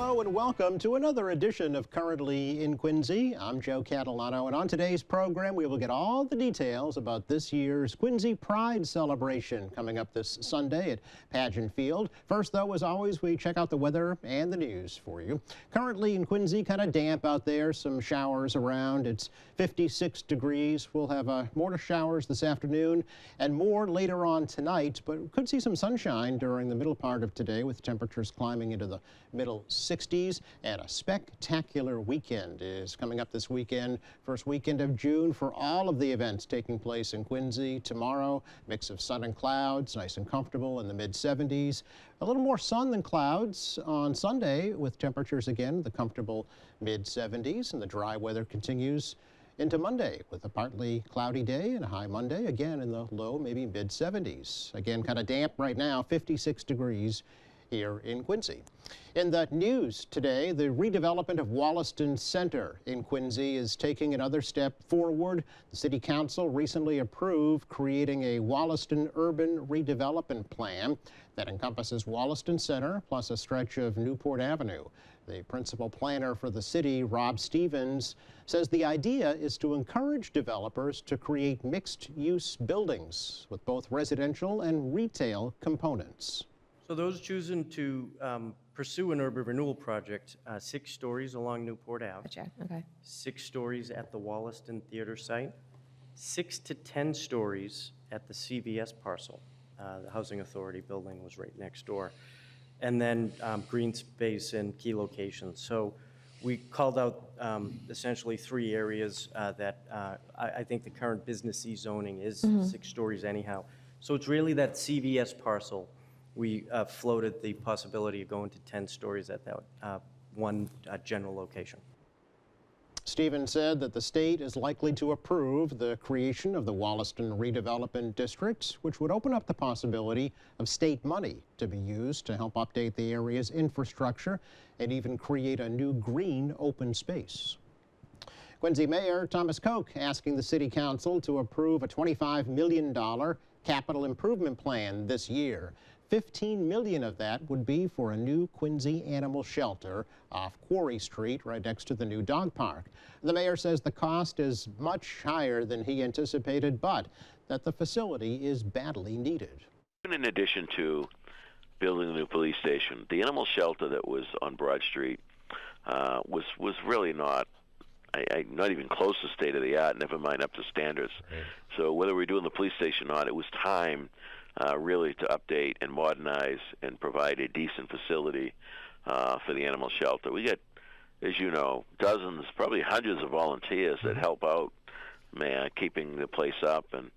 Hello and welcome to another edition of Currently in Quincy. I'm Joe Catalano, and on today's program we will get all the details about this year's Quincy Pride celebration coming up this Sunday at Pageant Field. First, though, as always, we check out the weather and the news for you. Currently in Quincy, kind of damp out there, some showers around. It's 56 degrees. We'll have more showers this afternoon and more later on tonight, but we could see some sunshine during the middle part of today with temperatures climbing into the middle 60s, and a spectacular weekend is coming up this weekend. First weekend of June for all of the events taking place in Quincy. Tomorrow, mix of sun and clouds, nice and comfortable in the mid-70s. A little more sun than clouds on Sunday with temperatures again the comfortable mid-70s, and the dry weather continues into Monday with a partly cloudy day and a high Monday, again in the low, maybe mid-70s. Again, kind of damp right now, 56 degrees here in Quincy. In the news today, the redevelopment of Wollaston Center in Quincy is taking another step forward. The City Council recently approved creating a Wollaston Urban Redevelopment Plan that encompasses Wollaston Center plus a stretch of Newport Avenue. The principal planner for the city, Rob Stevens, says the idea is to encourage developers to create mixed-use buildings with both residential and retail components. So those choosing to pursue an urban renewal project, 6 stories along Newport Ave, Gotcha. Okay. 6 stories at the Wollaston Theater site, 6 to 10 stories at the CVS parcel. The Housing Authority building was right next door. And then green space in key locations. So we called out essentially 3 areas that I think the current business zoning is 6 stories anyhow. So it's really that CVS parcel. We floated the possibility of going to 10 stories at that one general location. Stevens said that the state is likely to approve the creation of the Wollaston Redevelopment District, which would open up the possibility of state money to be used to help update the area's infrastructure and even create a new green open space. Quincy Mayor Thomas Koch asking the City Council to approve a $25 million capital improvement plan this year. $15 million of that would be for a new Quincy animal shelter off Quarry Street right next to the new dog park. The mayor says the cost is much higher than he anticipated, but that the facility is badly needed. In addition to building a new police station, the animal shelter that was on Broad Street was really not even close to state of the art, never mind up to standards. Right. So whether we're doing the police station or not, it was time really to update and modernize and provide a decent facility for the animal shelter. We get, as you know, dozens, probably hundreds of volunteers that help out, keeping the place up and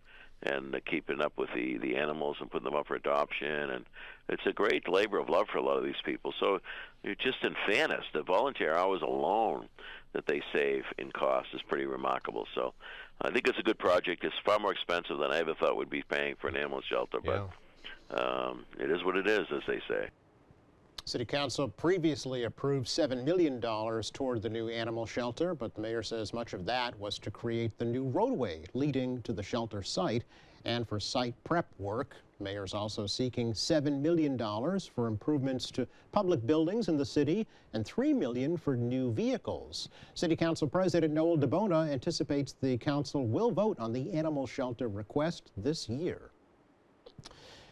keeping up with the animals and putting them up for adoption. And it's a great labor of love for a lot of these people. So just in fairness, the volunteer hours alone that they save in cost is pretty remarkable. So I think it's a good project. It's far more expensive than I ever thought we'd be paying for an animal shelter, but it is what it is, as they say. City Council previously approved $7 million toward the new animal shelter, but the mayor says much of that was to create the new roadway leading to the shelter site and for site prep work. The mayor's also seeking $7 million for improvements to public buildings in the city and $3 million for new vehicles. City Council President Noel DeBona anticipates the council will vote on the animal shelter request this year.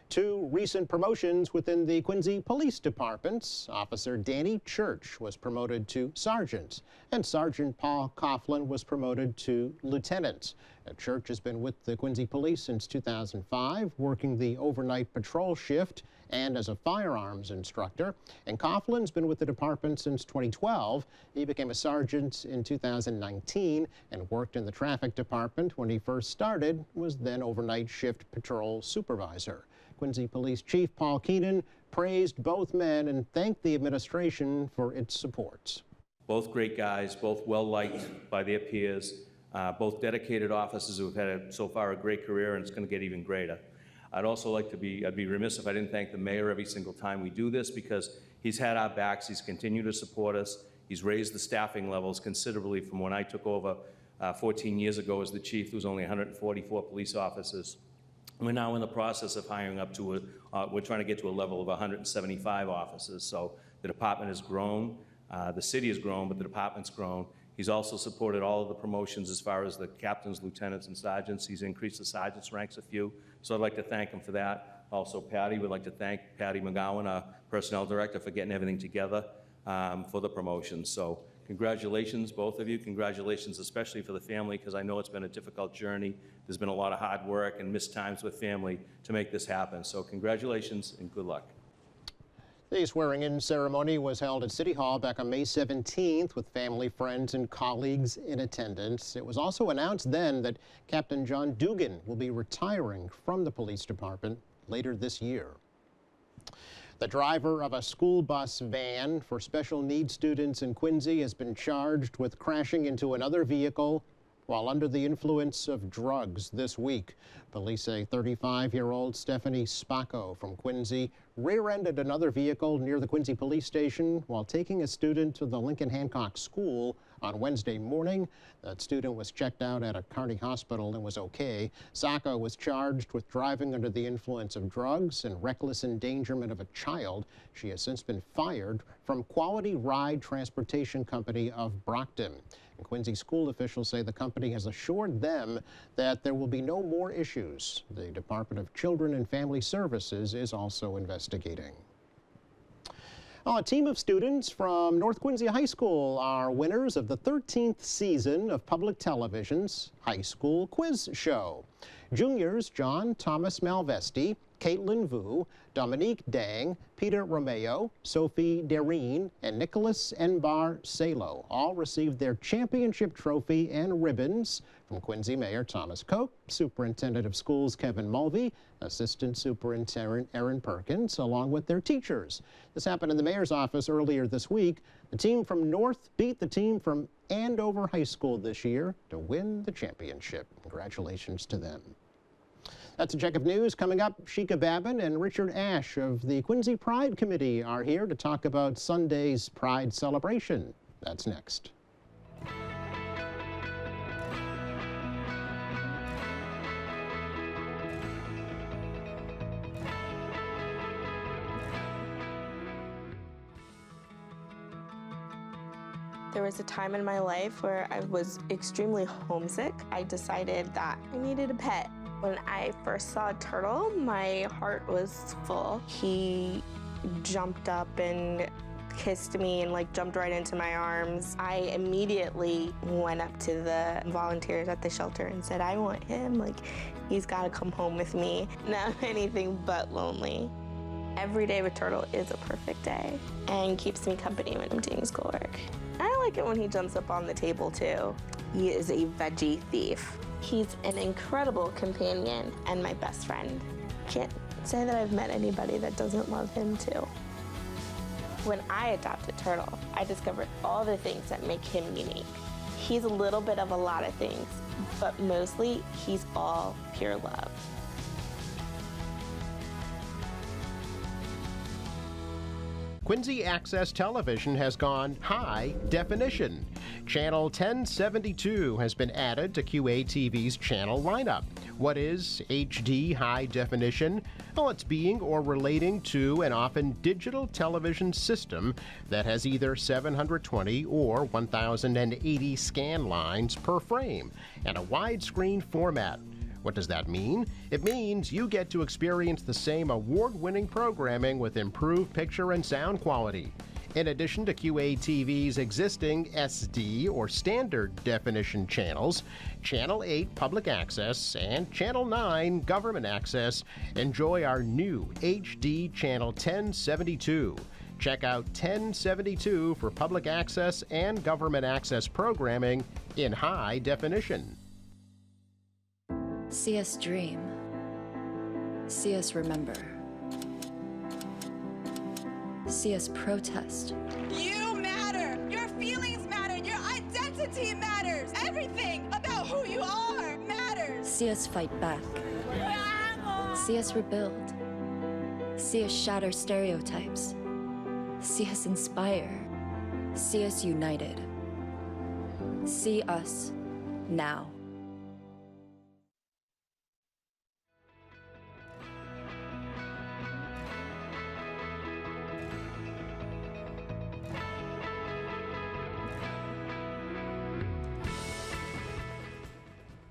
2 recent promotions within the Quincy Police Departments. Officer Danny Church was promoted to sergeant, and Sergeant Paul Coughlin was promoted to lieutenant. Church has been with the Quincy Police since 2005, working the overnight patrol shift and as a firearms instructor. And Coughlin's been with the department since 2012. He became a sergeant in 2019 and worked in the traffic department when he first started, was then overnight shift patrol supervisor. Quincy Police Chief Paul Keenan praised both men and thanked the administration for its support. Both great guys, both well-liked by their peers, both dedicated officers who have had so far a great career, and it's going to get even greater. I'd also like to I'd be remiss if I didn't thank the mayor every single time we do this, because he's had our backs, he's continued to support us, he's raised the staffing levels considerably from when I took over 14 years ago as the chief. There was only 144 police officers. We're now in the process of hiring up to we're trying to get to a level of 175 officers. So the department has grown. The city has grown, but the department's grown. He's also supported all of the promotions as far as the captains, lieutenants, and sergeants. He's increased the sergeants' ranks a few, so I'd like to thank him for that. Also, Patty, would like to thank Patty McGowan, our personnel director, for getting everything together for the promotions. So congratulations, both of you. Congratulations, especially for the family, because I know it's been a difficult journey. There's been a lot of hard work and missed times with family to make this happen. So congratulations and good luck. The swearing-in ceremony was held at City Hall back on May 17th with family, friends, and colleagues in attendance. It was also announced then that Captain John Dugan will be retiring from the police department later this year. The driver of a school bus van for special needs students in Quincy has been charged with crashing into another vehicle while under the influence of drugs this week. Police say 35-year-old Stephanie Spacco from Quincy rear-ended another vehicle near the Quincy police station while taking a student to the Lincoln Hancock School on Wednesday morning. That student was checked out at a Kearney hospital and was okay. Spacco was charged with driving under the influence of drugs and reckless endangerment of a child. She has since been fired from Quality Ride Transportation Company of Brockton. And Quincy school officials say the company has assured them that there will be no more issues. The Department of Children and Family Services is also investigating. A team of students from North Quincy High School are winners of the 13th season of Public Television's High School Quiz Show. Juniors John Thomas Malvesti, Caitlin Vu, Dominique Dang, Peter Romeo, Sophie Dereen, and Nicholas Enbar Salo all received their championship trophy and ribbons from Quincy Mayor Thomas Koch, Superintendent of Schools Kevin Mulvey, Assistant Superintendent Aaron Perkins, along with their teachers. This happened in the mayor's office earlier this week. The team from North beat the team from Andover High School this year to win the championship. Congratulations to them. That's a check of news. Coming up, Sheikha Babin and Richard Ash of the Quincy Pride Committee are here to talk about Sunday's Pride celebration. That's next. There was a time in my life where I was extremely homesick. I decided that I needed a pet. When I first saw a turtle, my heart was full. He jumped up and kissed me and jumped right into my arms. I immediately went up to the volunteers at the shelter and said, I want him. He's got to come home with me. Not anything but lonely. Every day with Turtle is a perfect day and keeps me company when I'm doing schoolwork. I like it when he jumps up on the table too. He is a veggie thief. He's an incredible companion and my best friend. Can't say that I've met anybody that doesn't love him too. When I adopted Turtle, I discovered all the things that make him unique. He's a little bit of a lot of things, but mostly he's all pure love. Quincy Access Television has gone high definition. Channel 1072 has been added to QATV's channel lineup. What is HD high definition? Well, it's being or relating to an often digital television system that has either 720 or 1080 scan lines per frame and a widescreen format. What does that mean? It means you get to experience the same award-winning programming with improved picture and sound quality. In addition to QATV's existing SD or standard definition channels, Channel 8 Public Access and Channel 9 Government Access enjoy our new HD Channel 1072. Check out 1072 for public access and government access programming in high definition. See us dream. See us remember. See us protest. You matter. Your feelings matter. Your identity matters. Everything about who you are matters. See us fight back. See us rebuild. See us shatter stereotypes. See us inspire. See us united. See us now.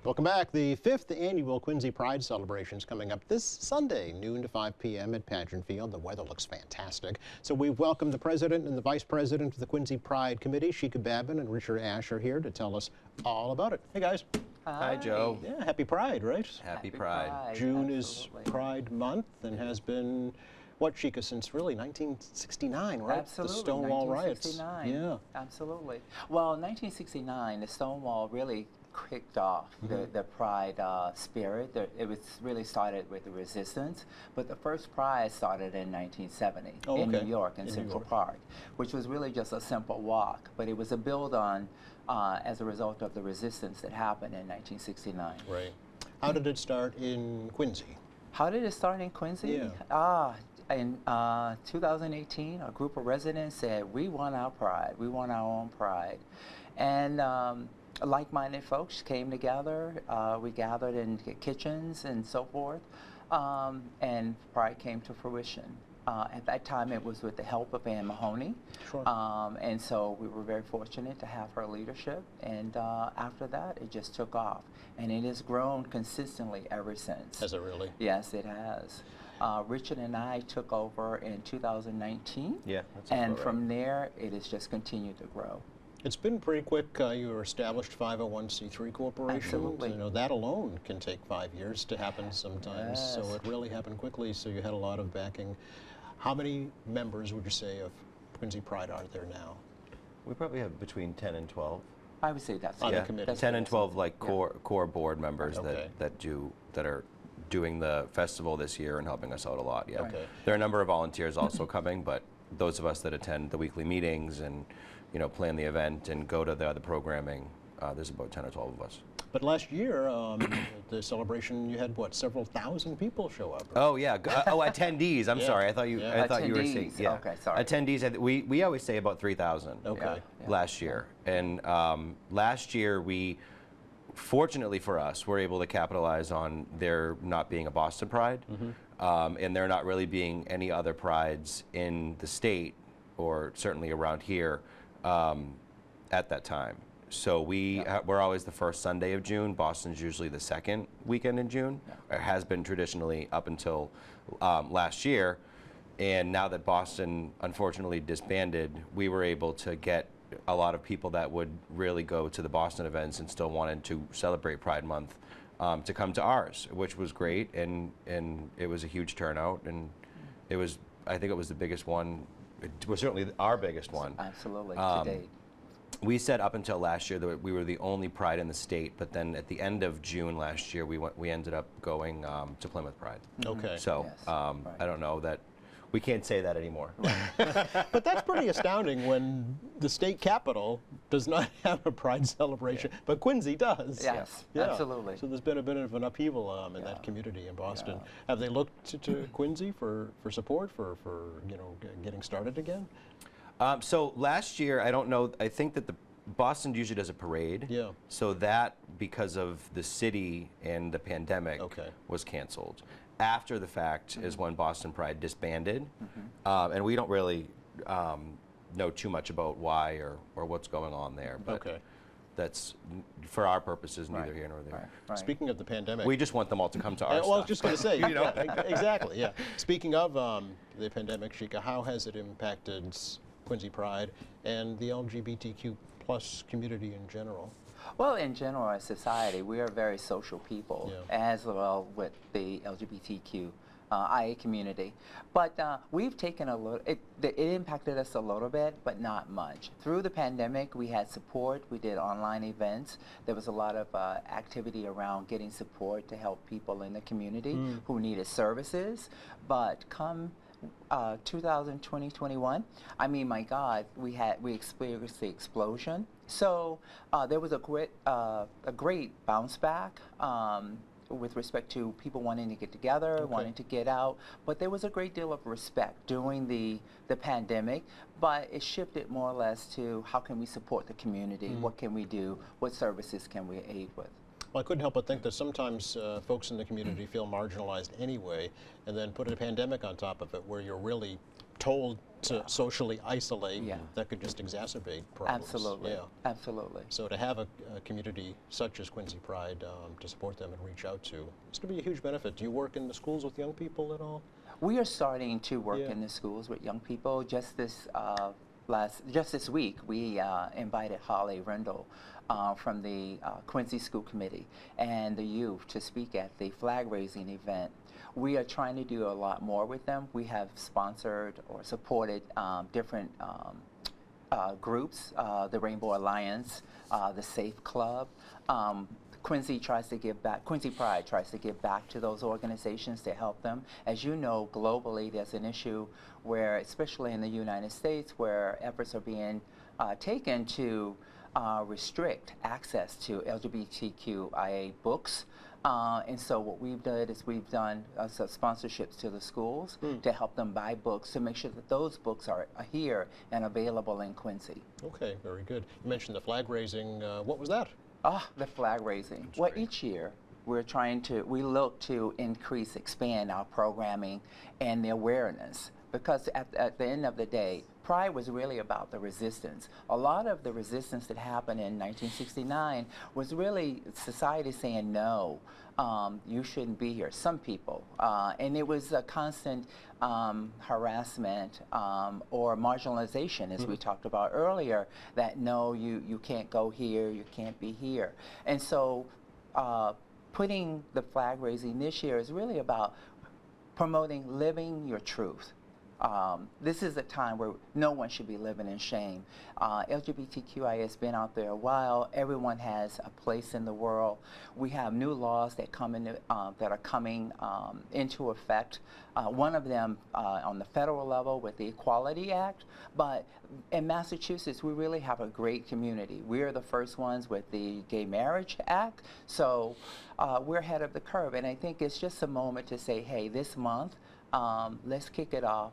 Welcome back. The 5th annual Quincy Pride celebration is coming up this Sunday, noon to 5 p.m. at Pageant Field. The weather looks fantastic. So we've welcomed the president and the vice president of the Quincy Pride Committee, Sheikha Babin and Richard Asher, here to tell us all about it. Hey, guys. Hi, Joe. Yeah, happy Pride, right? Happy Pride. June Absolutely. is Pride Month and has been, what, Sheikha, since really 1969, right? Absolutely. The Stonewall riots. 1969. Yeah. Absolutely. Well, 1969, the Stonewall really kicked off the Pride spirit. It was really started with the resistance, but the first Pride started in 1970 in New York, in Central Park, which was really just a simple walk, but it was a build on as a result of the resistance that happened in 1969. Right. How did it start in Quincy? How did it start in Quincy? In 2018, a group of residents said, we want our pride, we want our own pride. And like-minded folks came together, we gathered in kitchens and so forth, and pride came to fruition. At that time, it was with the help of Ann Mahoney. Sure. And so we were very fortunate to have her leadership. And after that, it just took off. And it has grown consistently ever since. Has it really? Yes, it has. Richard and I took over in 2019. Yeah, that's and about right. from there, it has just continued to grow. It's been pretty quick. You were established 501c3 corporation. Absolutely. You know, that alone can take 5 years to happen sometimes. Yes. So it really happened quickly. So you had a lot of backing. How many members would you say of Quincy Pride are there now? We probably have between 10 and 12. I would say that's On the yeah, committee. that's 10 what and it 12 is. like Yeah. core board members Okay. that are doing the festival this year and helping us out a lot. Yeah. Okay. There are a number of volunteers also coming, but those of us that attend the weekly meetings and plan the event and go to the other programming, there's about 10 or 12 of us. But last year, the celebration, you had what, several thousand people show up? Oh yeah. Attendees. I'm Yeah. sorry. I thought you. Yeah. I thought you were saying. Attendees. Yeah. Okay, sorry. Attendees. We always say about 3,000. Okay. Yeah. Last year, and last year we, fortunately for us, were able to capitalize on there not being a Boston Pride, and there not really being any other prides in the state, or certainly around here, at that time. So we're always the first Sunday of June. Boston's usually the second weekend in June. It has been traditionally up until last year. And now that Boston unfortunately disbanded, we were able to get a lot of people that would really go to the Boston events and still wanted to celebrate Pride Month to come to ours, which was great. And it was a huge turnout. And I think it was the biggest one. It was certainly our biggest one. Absolutely, to date. We said up until last year that we were the only Pride in the state, but then at the end of June last year, we ended up going to Plymouth Pride. Okay. So Yes, I don't know that we can't say that anymore. But that's pretty astounding when the state capital does not have a Pride celebration, but Quincy does. Yes, absolutely. So there's been a bit of an upheaval in that community in Boston. Have they looked to Quincy for support for getting started again? So last year, I don't know. I think that Boston usually does a parade. Yeah. So that, because of the city and the pandemic, was canceled. After the fact is when Boston Pride disbanded, and we don't really know too much about why or what's going on there. But that's, for our purposes, neither here nor there. Right. Speaking of the pandemic, We just want them all to come to our well, I was stuff. just going to say, exactly, yeah. Speaking of the pandemic, Sheikha, how has it impacted Quincy Pride and the LGBTQ plus community in general? Well, in general, as society, we are very social people, as well with the LGBTQ IA community. But we've taken a little, it impacted us a little bit, but not much. Through the pandemic, we had support. We did online events. There was a lot of activity around getting support to help people in the community who needed services. But come 2021, I mean, my God, we experienced the explosion. So there was a great bounce back with respect to people wanting to get together, wanting to get out. But there was a great deal of respect during the pandemic. But it shifted more or less to how can we support the community? What can we do? What services can we aid with? Well, I couldn't help but think that sometimes folks in the community feel marginalized anyway, and then put a pandemic on top of it where you're really told to socially isolate, Yeah. that could just exacerbate problems. Absolutely. Yeah. Absolutely. So to have a community such as Quincy Pride to support them and reach out to, it's going to be a huge benefit. Do you work in the schools with young people at all? We are starting to work Yeah. in the schools with young people. Just this week, we invited Holly Rendell from the Quincy School Committee and the youth to speak at the flag raising event. We are trying to do a lot more with them. We have sponsored or supported different groups, the Rainbow Alliance, the Safe Club. Quincy tries to give back, Quincy Pride tries to give back to those organizations to help them. As you know, globally, there's an issue where, especially in the United States, where efforts are being taken to restrict access to LGBTQIA books. And so what we've done is we've done sponsorships to the schools to help them buy books to make sure that those books are here and available in Quincy. Okay, very good. You mentioned the flag raising. What was that? The flag raising. Well, each year we look to expand our programming and the awareness, because at the end of the day, Pride was really about the resistance. A lot of the resistance that happened in 1969 was really society saying, no, you shouldn't be here, some people. And it was a constant harassment or marginalization, as we talked about earlier, that no, you can't go here, you can't be here. And so putting the flag raising this year is really about promoting living your truth. This is a time where no one should be living in shame. LGBTQIA has been out there a while. Everyone has a place in the world. We have new laws that are coming into effect. One of them on the federal level with the Equality Act. But in Massachusetts, we really have a great community. We are the first ones with the Gay Marriage Act. So we're ahead of the curve. And I think it's just a moment to say, hey, this month, let's kick it off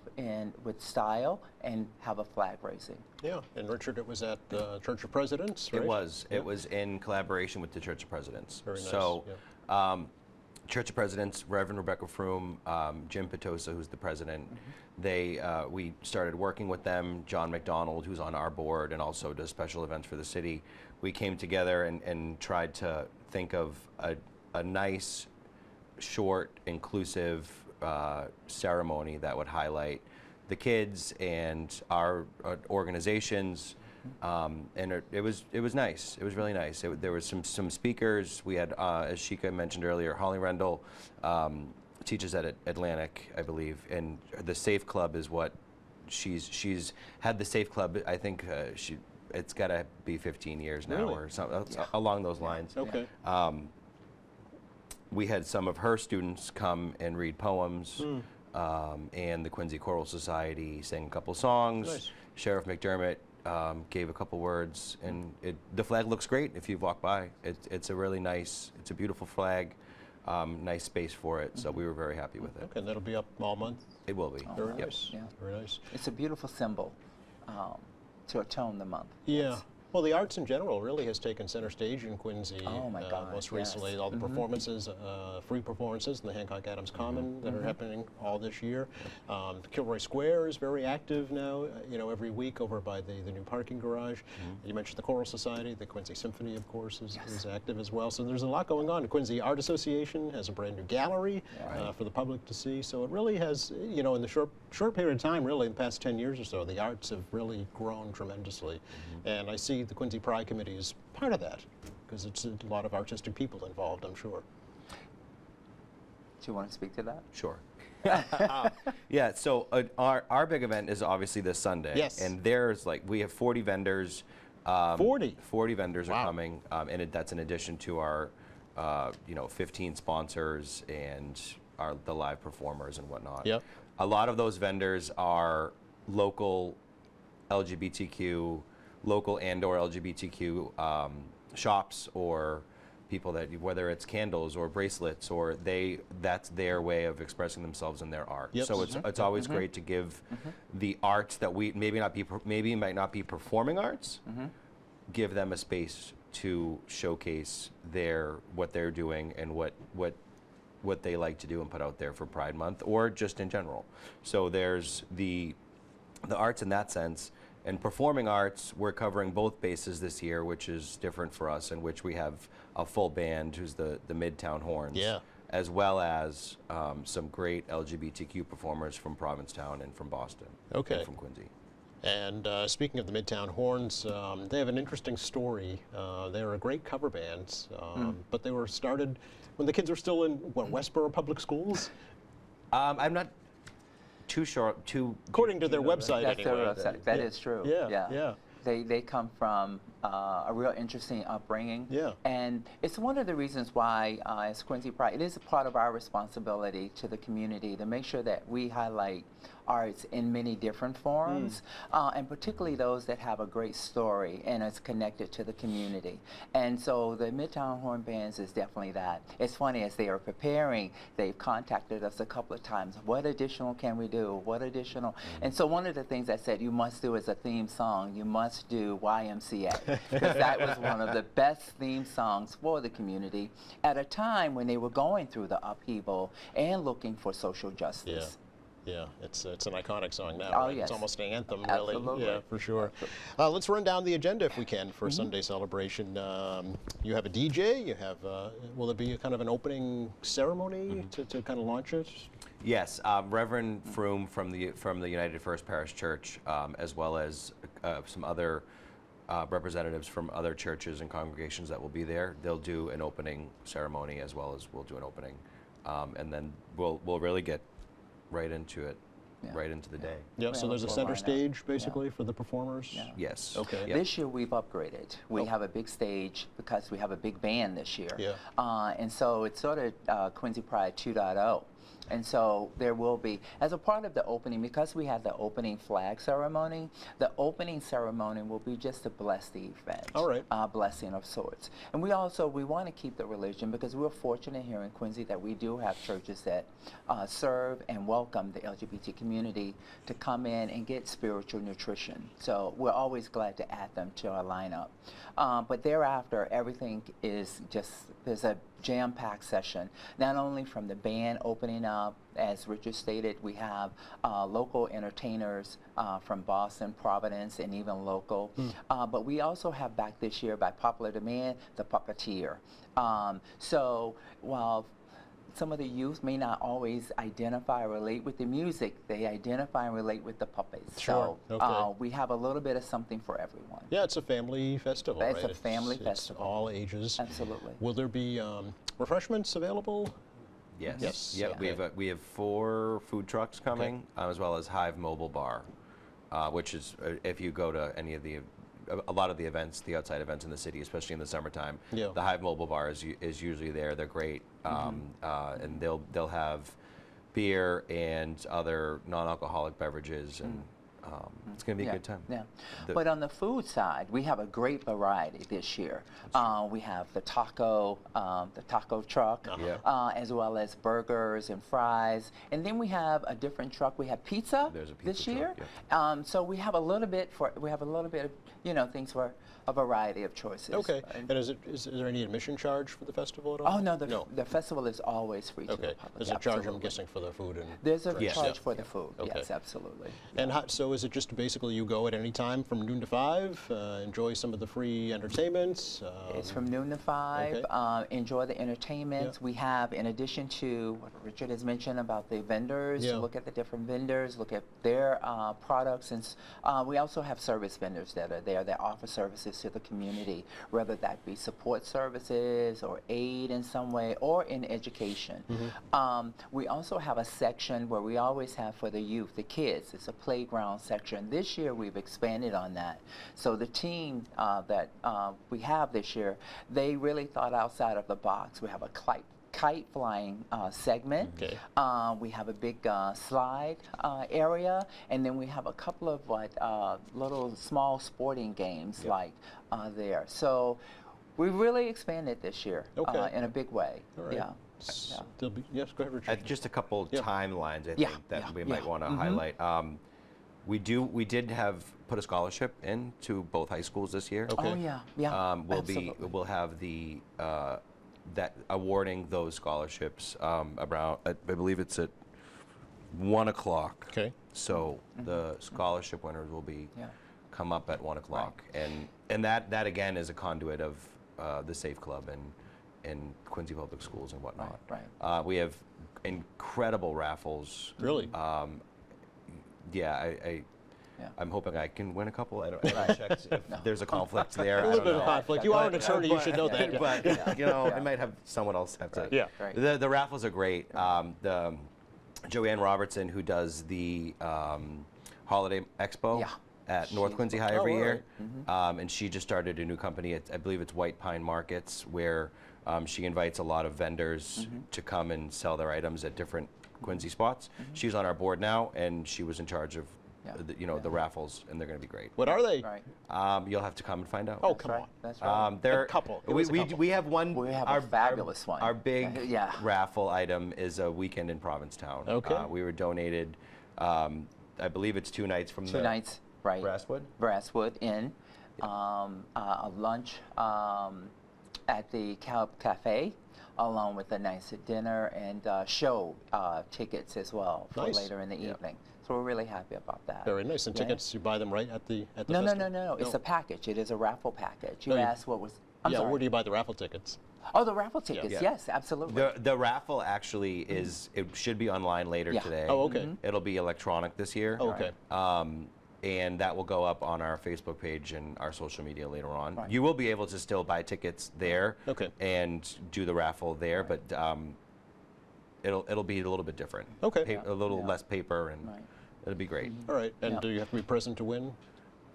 with style and have a flag raising. Yeah, and Richard, it was at the Church of Presidents, right? It was. Yeah. It was in collaboration with the Church of Presidents. Very nice. So, yeah. Church of Presidents, Reverend Rebecca Froome, Jim Petosa, who's the president, we started working with them. John McDonald, who's on our board and also does special events for the city. We came together and tried to think of a nice, short, inclusive ceremony that would highlight the kids and our organizations, and it was nice. It was really nice. There was some speakers. We had, as Shika mentioned earlier, Holly Rendell teaches at Atlantic, I believe, and the Safe Club is what she's had. The Safe Club, I think it's got to be 15 years now, Really? or something along those lines. Okay. We had some of her students come and read poems, and the Quincy Choral Society sang a couple songs. Nice. Sheriff McDermott gave a couple words, and the flag looks great if you walk by. It's a really nice, it's a beautiful flag, nice space for it, so we were very happy with it. Okay, and that'll be up all month? It will be. Very Yep. nice. Yeah. Very nice. It's a beautiful symbol to atone the month. Yeah. Well, the arts in general really has taken center stage in Quincy. Oh, my God, Most yes. recently, all the performances, free performances in the Hancock Adams Common that are happening all this year. Kilroy Square is very active now, every week over by the new parking garage. You mentioned the Choral Society, the Quincy Symphony, of course, is active as well. So there's a lot going on. The Quincy Art Association has a brand new gallery for the public to see. So it really has, in the short period of time, really, in the past 10 years or so, the arts have really grown tremendously. And I see the Quincy Pride Committee is part of that, because it's a lot of artistic people involved, I'm sure. Do you want to speak to that? Sure. Yeah, so our big event is obviously this Sunday. Yes. And there's we have 40 vendors. 40? 40 vendors Wow. are coming, and that's in addition to our, 15 sponsors and the live performers and whatnot. Yep. A lot of those vendors are local LGBTQ, local and/or LGBTQ shops or people that, whether it's candles or bracelets, or that's their way of expressing themselves in their art. Yep. So it's always great to give the arts that we maybe might not be performing arts, give them a space to showcase what they're doing and what they like to do and put out there for Pride Month or just in general. So there's the the arts in that sense. And performing arts, we're covering both bases this year, which is different for us, in which we have a full band, who's the Midtown Horns, Yeah. as well as some great LGBTQ performers from Provincetown and from Boston, Okay. and from Quincy. And speaking of the Midtown Horns, they have an interesting story. They're a great cover band, but they were started when the kids were still in, what, Westboro Public Schools? I'm not too sure. According to their website, That's their anyway. website. That is true. Yeah, yeah. They come from a real interesting upbringing. Yeah. And it's one of the reasons why, as Quincy Pride, it is a part of our responsibility to the community to make sure that we highlight arts in many different forms, and particularly those that have a great story and is connected to the community. And so the Midtown Horn Bands is definitely that. It's funny, as they are preparing, they've contacted us a couple of times. What additional can we do? What additional? And so one of the things I said you must do as a theme song, you must do YMCA, because that was one of the best theme songs for the community at a time when they were going through the upheaval and looking for social justice. Yeah, it's an iconic song now. Oh, right? yes. It's almost an anthem, really. Absolutely. Yeah, for sure. Let's run down the agenda if we can for Sunday celebration. You have a DJ. You have. Will there be a kind of an opening ceremony to kind of launch it? Yes, Reverend Froome from the United First Parish Church, as well as some other representatives from other churches and congregations that will be there. They'll do an opening ceremony, as well as we'll do an opening, and then we'll really get right into it, right into the day. Yeah. So Well, there's a we'll center line up. stage basically for the performers. Yeah. Yes. Okay. Yep. This year we've upgraded. We have a big stage because we have a big band this year. Yeah. And so it's sort of Quincy Pride 2.0. And so there will be, as a part of the opening, because we have the opening flag ceremony, the opening ceremony will be just to bless the event. All right. Blessing of sorts. And we want to keep the religion, because we're fortunate here in Quincy that we do have churches that serve and welcome the LGBT community to come in and get spiritual nutrition. So we're always glad to add them to our lineup. But thereafter, everything is just, there's a jam-packed session, not only from the band opening up. As Richard stated, we have local entertainers from Boston, Providence, and even local. But we also have back this year, by popular demand, the Puppeteer. So while some of the youth may not always identify or relate with the music, they identify and relate with the puppets. Sure. So Okay. we have a little bit of something for everyone. Yeah, it's a family festival, It's right? a family It's festival. all ages. Absolutely. Will there be refreshments available? Yes. Yes? Yep. Okay. We have 4 food trucks coming, as well as Hive Mobile Bar, which is if you go to any of a lot of the events, the outside events in the city, especially in the summertime, Yeah. the Hive Mobile Bar is usually there. They're great, and they'll have beer and other non-alcoholic beverages, and it's going to be a good time. Yeah. The- But on the food side, we have a great variety this year. We have the taco truck, as well as burgers and fries. And then we have a different truck. We have pizza, There's a this pizza year. truck, So we have a little bit of, things for a variety of choices. Okay. And is there any admission charge for the festival at all? Oh, no, the festival is always free to the Okay. public. There's a charge, I'm Absolutely. guessing, for the food and There's a drinks. charge Yeah. for the food. Okay. Yes, absolutely. And so is it just basically you go at any time from noon to 5, enjoy some of the free entertainments? It's from noon to 5. Okay. Enjoy the entertainment. Yeah. We have, in addition to what Richard has mentioned about the vendors, Yeah. look at the different vendors, look at their products. And we also have service vendors that are there that offer services to the community, whether that be support services or aid in some way or in education. We also have a section where we always have for the youth, the kids. It's a playground section. This year we've expanded on that. So the team that we have this year, they really thought outside of the box. We have a kite flying segment. Okay. We have a big slide area, and then we have a couple of little small sporting games there. So we really expanded this year Okay. in a big way. All right. Yeah. Yes, go ahead, Richard. Just a couple Yeah. timelines, I Yeah, think, that yeah, we might yeah. want to highlight. We did have put a scholarship into both high schools this year. Okay. Oh yeah, yeah. Absolutely. We'll have the that awarding those scholarships around. I believe it's at 1 o'clock. Okay. So the scholarship winners will be Yeah. come up at 1 o'clock, and that again is a conduit of the Safe Club and Quincy Public Schools and whatnot. Right. We have incredible raffles. Really? Yeah, Yeah. I'm hoping I can win a couple. I haven't checked if there's a conflict there. A I little don't bit of know. conflict. You are an attorney, you should know that. But you know, I might have someone else have to. Yeah. Right. The raffles are great. The Joanne Robertson, who does the Holiday Expo Yeah. at North She's Quincy High Oh, every all year, right. and she just started a new company. I believe it's White Pine Markets, where she invites a lot of vendors to come and sell their items at different Quincy spots. She's on our board now, and she was in charge of Yeah. the raffles, and they're going to be great. What are they? Right. You'll have to come and find out. Oh, come Right. on. That's right. They're A couple. Give We, us a we, couple. we have one. We have a fabulous one. Our big Yeah. raffle item is a weekend in Provincetown. Okay. We were donated, I believe it's 2 nights from 2 the nights, right? Brasswood. Brasswood Inn, a lunch at the Cafe, along with a nice dinner and show tickets as well for Nice. later in the evening. So we're really happy about that. Very nice. And Yeah. tickets, you buy them right at the No, festival? no. It's a package. It is a raffle package. You No, you- asked what was. I'm Yeah, sorry. where do you buy the raffle tickets? Oh, the raffle tickets. Yeah. Yes, absolutely. The raffle actually is, it should be online later Yeah. today. Oh, okay. It'll be electronic this year. Oh, okay. And that will go up on our Facebook page and our social media later on. Right. You will be able to still buy tickets there Okay. and do the raffle there, but it'll be a little bit different. Okay. A little less paper, and Right. it'll be great. All right. And Yeah. do you have to be present to win?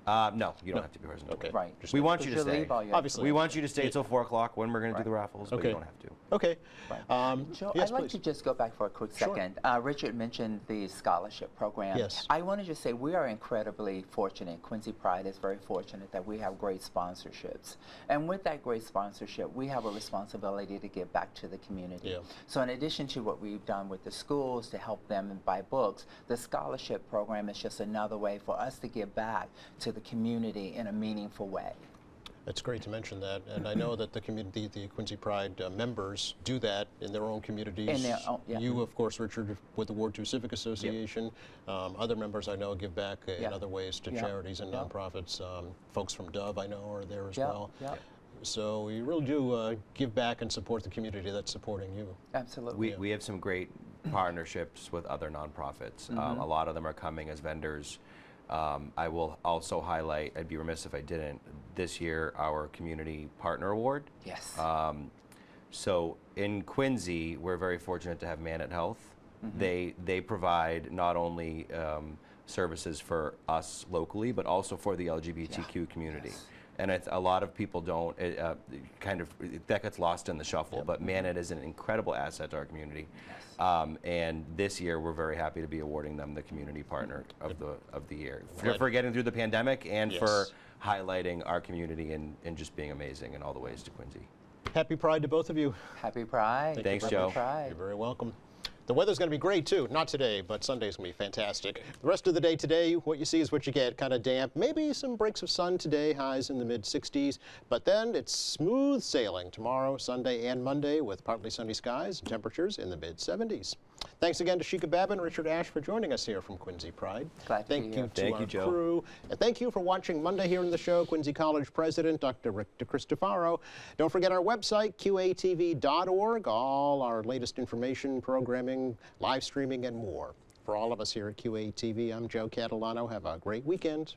No, you don't No. have to be present. Okay. Right. We want you to Should stay. leave all your Obviously. We want you to stay till 4 o'clock when we're going to do the raffles, but Okay. you don't have to. Okay. Right. Joe, yes, I'd like please. to just go back for a quick Sure. second. Richard mentioned the scholarship program. Yes. I want to just say we are incredibly fortunate. Quincy Pride is very fortunate that we have great sponsorships. And with that great sponsorship, we have a responsibility to give back to the community. Yeah. So in addition to what we've done with the schools to help them buy books, the scholarship program is just another way for us to give back to the community in a meaningful way. It's great to mention that, and I know that the community, the Quincy Pride members, do that in their own communities. In their own- yeah. You, of course, Richard, with the Ward 2 Civic Association. Other members I know give back in Yeah. other ways to Yeah. charities and Yeah. nonprofits. Folks from Dove, I know, are there as Yeah, well. yeah. So you really do give back and support the community that's supporting you. Absolutely. We have some great partnerships with other nonprofits. A lot of them are coming as vendors. I will also highlight, I'd be remiss if I didn't, this year our Community Partner Award. Yes. So in Quincy, we're very fortunate to have Man at Health. They provide not only services for us locally, but also for the LGBTQ community. Yes. And a lot of people don't, that gets lost in the shuffle, but Manit is an incredible asset to our community. And this year, we're very happy to be awarding them the Community Partner of the Year. For getting through the pandemic and for Yes. highlighting our community and just being amazing in all the ways to Quincy. Happy Pride to both of you. Happy Pride. Thanks, Happy Joe. Pride. You're very welcome. The weather's going to be great too. Not today, but Sunday's going to be fantastic. The rest of the day today, what you see is what you get. Kind of damp. Maybe some breaks of sun today, highs in the mid-60s. But then it's smooth sailing tomorrow, Sunday, and Monday with partly sunny skies and temperatures in the mid-70s. Thanks again to Sheikha Babin and Richard Ash for joining us here from Quincy Pride. Glad to be Thank here. you to Thank our you, Joe. crew. And thank you for watching Monday here in the show. Quincy College President Dr. Rick DeCristofaro. Don't forget our website, qatv.org. All our latest information, programming, live streaming, and more. For all of us here at QATV, I'm Joe Catalano. Have a great weekend.